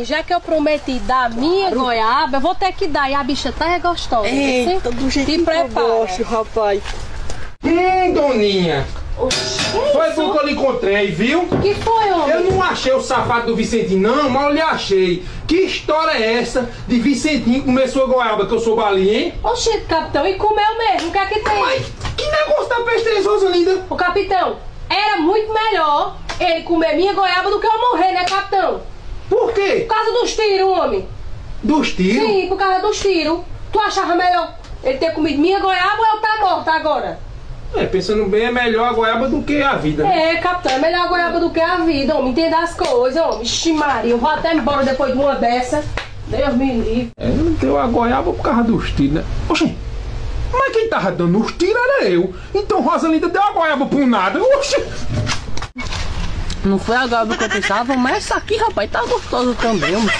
Já que eu prometi dar minha goiaba, eu vou ter que dar. E a bicha tá gostosa. Eita, do jeito que eu gosto, rapaz. Doninha. Foi bom que eu lhe encontrei, viu? Que foi, homem? Eu não achei o safado do Vicentinho, não, mas eu lhe achei. Que história é essa de Vicentinho comer sua goiaba, que eu sou balinha, hein? Oxi, capitão, e comeu mesmo, o que é que tem? Mas que negócio da peste, Rosalinda? Ô, capitão, era muito melhor ele comer minha goiaba do que eu morrer, né, capitão? Por quê? Por causa dos tiros, homem. Dos tiros? Sim, por causa dos tiros. Tu achava melhor ele ter comido minha goiaba ou eu tá morta agora? Pensando bem, é melhor a goiaba do que a vida, né? Capitão, é melhor a goiaba do que a vida, homem. Entenda as coisas, homem. Ixi, Maria, eu vou até embora depois de uma dessa. Deus me livre. Não deu a goiaba por causa dos tiros, né? Oxi, mas quem tava dando os tiros era eu. Então Rosalinda deu a goiaba por nada. Oxi. Não foi a goiaba que eu pensava, mas essa aqui, rapaz, tá gostosa também, homem.